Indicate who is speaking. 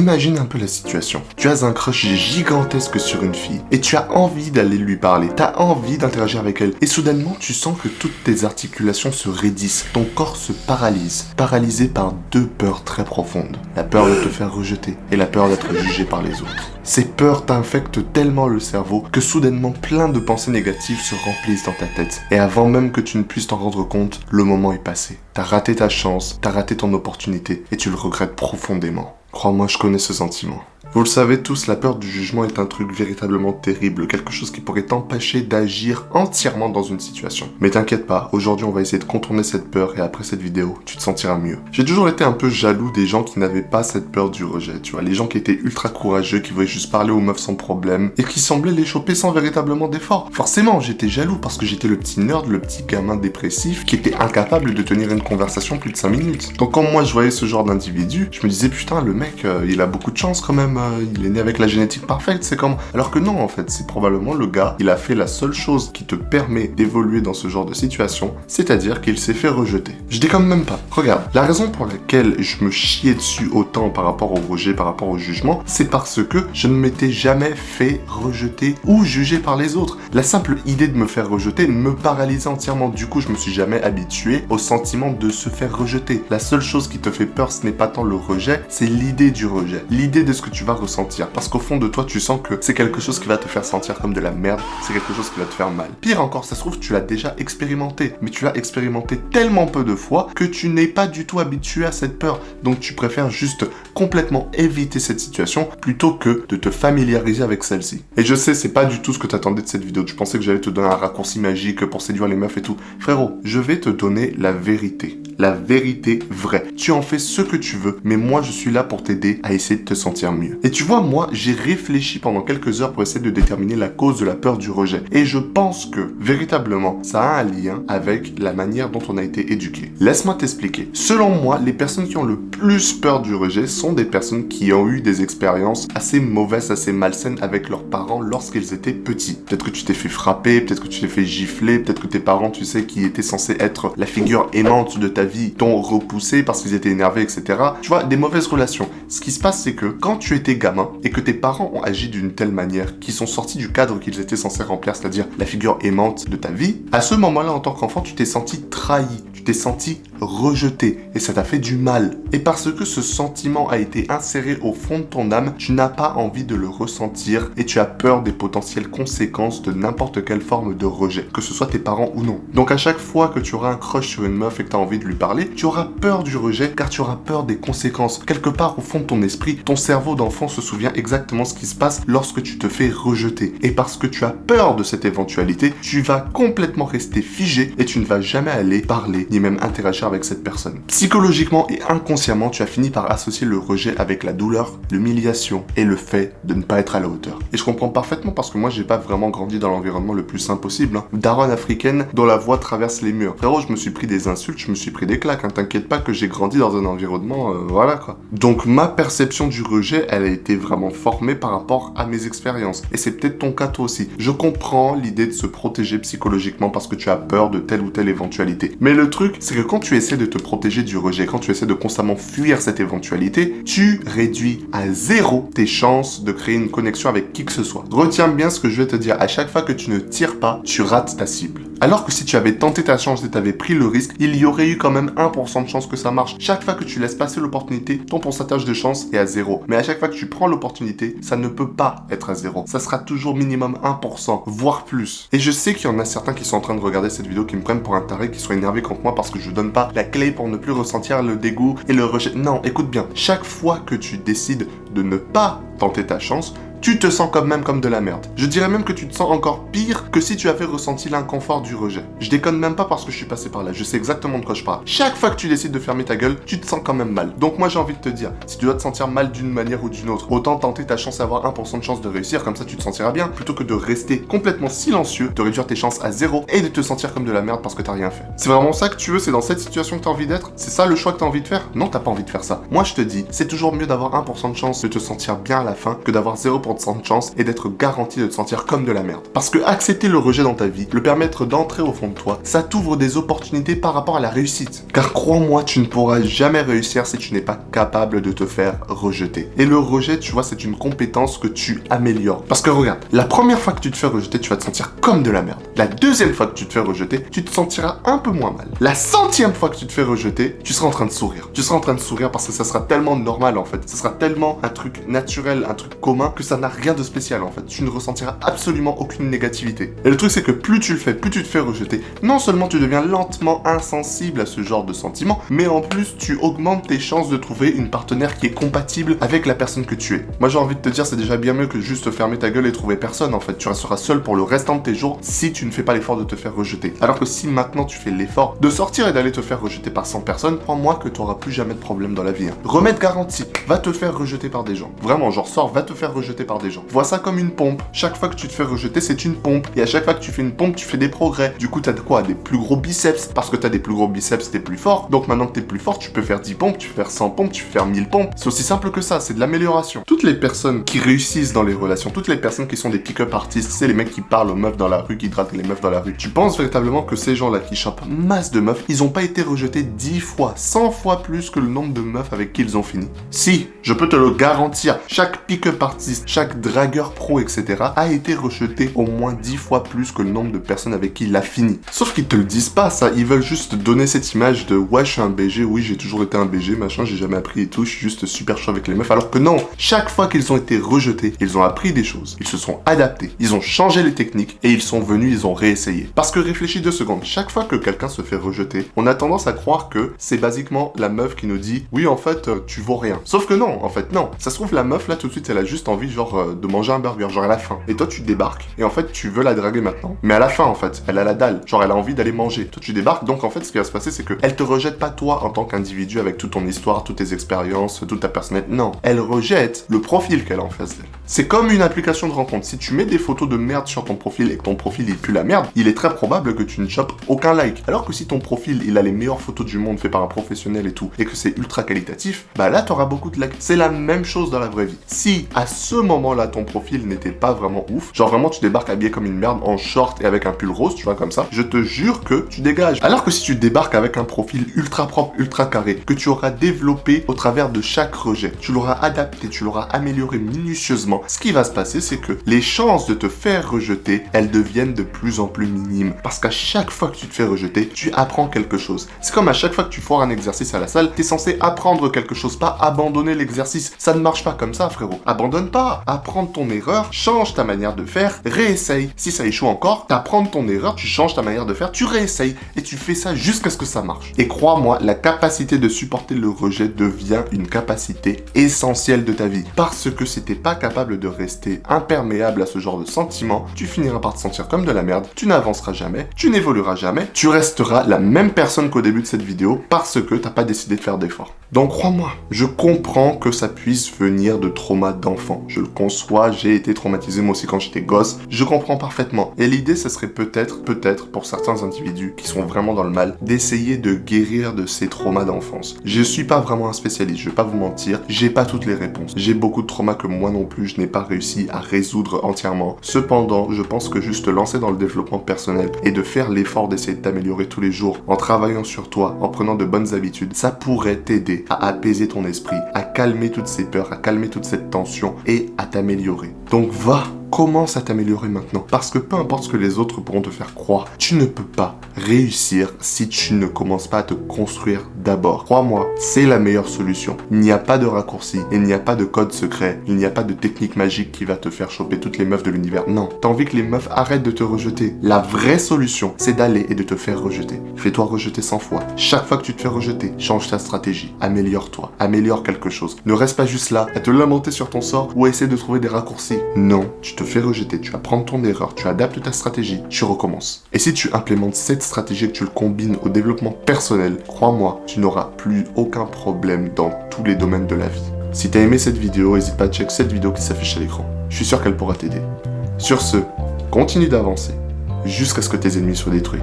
Speaker 1: Imagine un peu la situation. Tu as un crush gigantesque sur une fille et tu as envie d'aller lui parler, tu as envie d'interagir avec elle et soudainement tu sens que toutes tes articulations se raidissent, ton corps se paralyse, paralysé par deux peurs très profondes. La peur de te faire rejeter et la peur d'être jugé par les autres. Ces peurs t'infectent tellement le cerveau que soudainement plein de pensées négatives se remplissent dans ta tête. Et avant même que tu ne puisses t'en rendre compte, le moment est passé. T'as raté ta chance, t'as raté ton opportunité et tu le regrettes profondément. Crois-moi, je connais ce sentiment. Vous le savez tous, la peur du jugement est un truc véritablement terrible, quelque chose qui pourrait t'empêcher d'agir entièrement dans une situation. Mais t'inquiète pas, aujourd'hui on va essayer de contourner cette peur et après cette vidéo, tu te sentiras mieux. J'ai toujours été un peu jaloux des gens qui n'avaient pas cette peur du rejet, tu vois, les gens qui étaient ultra courageux, qui voulaient juste parler aux meufs sans problème et qui semblaient les choper sans véritablement d'effort. Forcément, j'étais jaloux parce que j'étais le petit nerd, le petit gamin dépressif qui était incapable de tenir une conversation plus de 5 minutes. Donc quand moi je voyais ce genre d'individu, je me disais putain, le mec, il a beaucoup de chance quand même. Il est né avec la génétique parfaite, c'est comme... Alors que non, en fait, c'est probablement le gars, il a fait la seule chose qui te permet d'évoluer dans ce genre de situation, c'est-à-dire qu'il s'est fait rejeter. Je déconne même pas. Regarde, la raison pour laquelle je me chiais dessus autant par rapport au rejet, par rapport au jugement, c'est parce que je ne m'étais jamais fait rejeter ou juger par les autres. La simple idée de me faire rejeter me paralysait entièrement. Du coup, je me suis jamais habitué au sentiment de se faire rejeter. La seule chose qui te fait peur, ce n'est pas tant le rejet, c'est l'idée du rejet. L'idée de ce que tu vas ressentir. Parce qu'au fond de toi, tu sens que c'est quelque chose qui va te faire sentir comme de la merde, c'est quelque chose qui va te faire mal. Pire encore, ça se trouve, tu l'as déjà expérimenté, mais tu l'as expérimenté tellement peu de fois que tu n'es pas du tout habitué à cette peur. Donc tu préfères juste complètement éviter cette situation plutôt que de te familiariser avec celle-ci. Et je sais, c'est pas du tout ce que t'attendais de cette vidéo. Tu pensais que j'allais te donner un raccourci magique pour séduire les meufs et tout. Frérot, je vais te donner la vérité. La vérité vraie. Tu en fais ce que tu veux, mais moi je suis là pour t'aider à essayer de te sentir mieux. Et tu vois, moi, j'ai réfléchi pendant quelques heures pour essayer de déterminer la cause de la peur du rejet. Et je pense que, véritablement, ça a un lien avec la manière dont on a été éduqué. Laisse-moi t'expliquer. Selon moi, les personnes qui ont le plus peur du rejet sont des personnes qui ont eu des expériences assez mauvaises, assez malsaines avec leurs parents lorsqu'ils étaient petits. Peut-être que tu t'es fait frapper, peut-être que tu t'es fait gifler, peut-être que tes parents, tu sais, qui étaient censés être la figure aimante de ta vie, t'ont repoussé parce qu'ils étaient énervés, etc. Tu vois, des mauvaises relations. Ce qui se passe, c'est que quand tu étais gamin et que tes parents ont agi d'une telle manière qu'ils sont sortis du cadre qu'ils étaient censés remplir, c'est-à-dire la figure aimante de ta vie, à ce moment-là, en tant qu'enfant, tu t'es senti trahi, tu t'es senti rejeté et ça t'a fait du mal. Et parce que ce sentiment a été inséré au fond de ton âme, tu n'as pas envie de le ressentir et tu as peur des potentielles conséquences de n'importe quelle forme de rejet, que ce soit tes parents ou non. Donc à chaque fois que tu auras un crush sur une meuf et que tu as envie de lui parler, tu auras peur du rejet car tu auras peur des conséquences. Quelque part au fond de ton esprit, ton cerveau d'enfant se souvient exactement ce qui se passe lorsque tu te fais rejeter. Et parce que tu as peur de cette éventualité, tu vas complètement rester figé et tu ne vas jamais aller parler ni même interagir avec cette personne. Psychologiquement et inconsciemment, tu as fini par associer le rejet avec la douleur, l'humiliation et le fait de ne pas être à la hauteur. Et je comprends parfaitement parce que moi, j'ai pas vraiment grandi dans l'environnement le plus sain possible. Daronne africaine dont la voix traverse les murs. Frérot, je me suis pris des insultes, je me suis pris des claques. T'inquiète pas que j'ai grandi dans un environnement, voilà quoi. Donc ma perception du rejet, elle a été vraiment formée par rapport à mes expériences. Et c'est peut-être ton cas toi aussi. Je comprends l'idée de se protéger psychologiquement parce que tu as peur de telle ou telle éventualité. Mais le truc, c'est que quand tu essaies de te protéger du rejet, quand tu essaies de constamment fuir cette éventualité, tu réduis à zéro tes chances de créer une connexion avec qui que ce soit. Retiens bien ce que je vais te dire. À chaque fois que tu ne tires pas, tu rates ta cible. Alors que si tu avais tenté ta chance et tu avais pris le risque, il y aurait eu quand même 1% de chance que ça marche. Chaque fois que tu laisses passer l'opportunité, ton pourcentage de chance est à zéro. Mais à chaque fois que tu prends l'opportunité, ça ne peut pas être à zéro. Ça sera toujours minimum 1%, voire plus. Et je sais qu'il y en a certains qui sont en train de regarder cette vidéo qui me prennent pour un taré, qui sont énervés contre moi parce que je donne pas la clé pour ne plus ressentir le dégoût et le rejet. Non, écoute bien. Chaque fois que tu décides de ne pas tenter ta chance, tu te sens quand même comme de la merde. Je dirais même que tu te sens encore pire que si tu avais ressenti l'inconfort du rejet. Je déconne même pas parce que je suis passé par là, je sais exactement de quoi je parle. Chaque fois que tu décides de fermer ta gueule, tu te sens quand même mal. Donc moi j'ai envie de te dire, si tu dois te sentir mal d'une manière ou d'une autre, autant tenter ta chance d'avoir 1% de chance de réussir, comme ça tu te sentiras bien, plutôt que de rester complètement silencieux, de réduire tes chances à zéro et de te sentir comme de la merde parce que t'as rien fait. C'est vraiment ça que tu veux, c'est dans cette situation que t'as envie d'être? C'est ça le choix que t'as envie de faire? Non, t'as pas envie de faire ça. Moi je te dis, c'est toujours mieux d'avoir 1% de chance de te sentir bien à la fin que d'avoir 0% 50% de chance et d'être garanti de te sentir comme de la merde. Parce que accepter le rejet dans ta vie, le permettre d'entrer au fond de toi, ça t'ouvre des opportunités par rapport à la réussite. Car crois-moi, tu ne pourras jamais réussir si tu n'es pas capable de te faire rejeter. Et le rejet, tu vois, c'est une compétence que tu améliores. Parce que regarde, la première fois que tu te fais rejeter, tu vas te sentir comme de la merde. La deuxième fois que tu te fais rejeter, tu te sentiras un peu moins mal. La centième fois que tu te fais rejeter, tu seras en train de sourire. Tu seras en train de sourire parce que ça sera tellement normal en fait. Ça sera tellement un truc naturel, un truc commun que ça n'a rien de spécial en fait. Tu ne ressentiras absolument aucune négativité. Et le truc c'est que plus tu le fais, plus tu te fais rejeter, non seulement tu deviens lentement insensible à ce genre de sentiments, mais en plus tu augmentes tes chances de trouver une partenaire qui est compatible avec la personne que tu es. Moi j'ai envie de te dire, c'est déjà bien mieux que juste fermer ta gueule et trouver personne en fait. Tu resteras seul pour le restant de tes jours si tu ne fais pas l'effort de te faire rejeter. Alors que si maintenant tu fais l'effort de sortir et d'aller te faire rejeter par 100 personnes, crois-moi que tu n'auras plus jamais de problème dans la vie. Remède garanti, va te faire rejeter par des gens. Vraiment, genre sors, va te faire rejeter par des gens. Vois ça comme une pompe. Chaque fois que tu te fais rejeter, c'est une pompe. Et à chaque fois que tu fais une pompe, tu fais des progrès. Du coup, t'as quoi? Des plus gros biceps. Parce que t'as des plus gros biceps, t'es plus fort. Donc maintenant que t'es plus fort, tu peux faire 10 pompes, tu peux faire 100 pompes, tu peux faire 1000 pompes. C'est aussi simple que ça, c'est de l'amélioration. Toutes les personnes qui réussissent dans les relations, toutes les personnes qui sont des pick-up artistes, c'est les mecs qui parlent aux meufs dans la rue, qui draguent les meufs dans la rue. Tu penses véritablement que ces gens-là qui chopent masse de meufs, ils ont pas été rejetés 10 fois, 100 fois plus que le nombre de meufs avec qui ils ont fini? Si, je peux te le garantir, chaque pick-up artiste, chaque dragueur pro, etc. a été rejeté au moins 10 fois plus que le nombre de personnes avec qui il a fini. Sauf qu'ils te le disent pas ça, ils veulent juste te donner cette image de ouais je suis un BG, oui j'ai toujours été un BG, machin, j'ai jamais appris et tout, je suis juste super chaud avec les meufs. Alors que non, chaque fois qu'ils ont été rejetés, ils ont appris des choses, ils se sont adaptés, ils ont changé les techniques et ils sont venus, ils ont réessayé. Parce que réfléchis 2 secondes, chaque fois que quelqu'un se fait rejeter, on a tendance à croire que c'est basiquement la meuf qui nous dit oui en fait tu vaux rien. Sauf que non, en fait non. Ça se trouve la meuf là tout de suite elle a juste envie genre de manger un burger, genre elle a faim. Et toi tu débarques et en fait tu veux la draguer maintenant. Mais à la fin en fait, elle a la dalle, genre elle a envie d'aller manger. Toi tu débarques donc en fait ce qui va se passer c'est que elle te rejette pas toi en tant qu'individu avec toute ton histoire, toutes tes expériences, toute ta personnalité. Non, elle rejette le profil qu'elle a en face d'elle. C'est comme une application de rencontre. Si tu mets des photos de merde sur ton profil et que ton profil il pue la merde, il est très probable que tu ne chopes aucun like. Alors que si ton profil il a les meilleures photos du monde fait par un professionnel et tout, et que c'est ultra qualitatif, bah là t'auras beaucoup de likes. C'est la même chose dans la vraie vie. Si à ce moment-là ton profil n'était pas vraiment ouf, genre vraiment tu débarques habillé comme une merde en short et avec un pull rose, tu vois comme ça, je te jure que tu dégages. Alors que si tu débarques avec un profil ultra propre, ultra carré, que tu auras développé au travers de chaque rejet, tu l'auras adapté, tu l'auras amélioré minutieusement, ce qui va se passer c'est que les chances de te faire rejeter, elles deviennent de plus en plus minimes. Parce qu'à chaque fois que tu te fais rejeter, tu apprends quelque chose. C'est comme à chaque fois que tu foires un exercice à la salle, t'es censé apprendre quelque chose, pas abandonner l'exercice. Ça ne marche pas comme ça, frérot. Abandonne pas. Apprends ton erreur, change ta manière de faire, réessaye. Si ça échoue encore, t'apprends ton erreur, tu changes ta manière de faire, tu réessayes. Et tu fais ça jusqu'à ce que ça marche. Et crois-moi, la capacité de supporter le rejet devient une capacité essentielle de ta vie. Parce que si t'es pas capable de rester imperméable à ce genre de sentiments, tu finiras par te sentir comme de la merde, tu n'avanceras jamais, tu n'évolueras jamais, tu resteras la même personne qu'au début de cette vidéo parce que t'as pas décidé de faire d'efforts. Donc crois-moi, je comprends que ça puisse venir de traumas d'enfant. Je le conçois, j'ai été traumatisé moi aussi quand j'étais gosse, je comprends parfaitement. Et l'idée, ce serait peut-être pour certains individus qui sont vraiment dans le mal, d'essayer de guérir de ces traumas d'enfance. Je suis pas vraiment un spécialiste, je vais pas vous mentir, j'ai pas toutes les réponses. J'ai beaucoup de traumas que moi non plus, je n'ai pas réussi à résoudre entièrement. Cependant, je pense que juste te lancer dans le développement personnel et de faire l'effort d'essayer de t'améliorer tous les jours en travaillant sur toi, en prenant de bonnes habitudes, ça pourrait t'aider à apaiser ton esprit, à calmer toutes ces peurs, à calmer toute cette tension et à t'améliorer. Donc commence à t'améliorer maintenant. Parce que peu importe ce que les autres pourront te faire croire, tu ne peux pas réussir si tu ne commences pas à te construire d'abord. Crois-moi, c'est la meilleure solution. Il n'y a pas de raccourci, il n'y a pas de code secret, il n'y a pas de technique magique qui va te faire choper toutes les meufs de l'univers. Non, t'as envie que les meufs arrêtent de te rejeter. La vraie solution, c'est d'aller et de te faire rejeter. Fais-toi rejeter 100 fois. Chaque fois que tu te fais rejeter, change ta stratégie. Améliore-toi. Améliore quelque chose. Ne reste pas juste là à te lamenter sur ton sort ou à essayer de trouver des raccourcis. Non, tu te fais rejeter, tu vas prendre ton erreur, tu adaptes ta stratégie, tu recommences. Et si tu implémentes cette stratégie et que tu le combines au développement personnel, crois-moi, tu n'auras plus aucun problème dans tous les domaines de la vie. Si t'as aimé cette vidéo, n'hésite pas à checker cette vidéo qui s'affiche à l'écran. Je suis sûr qu'elle pourra t'aider. Sur ce, continue d'avancer jusqu'à ce que tes ennemis soient détruits.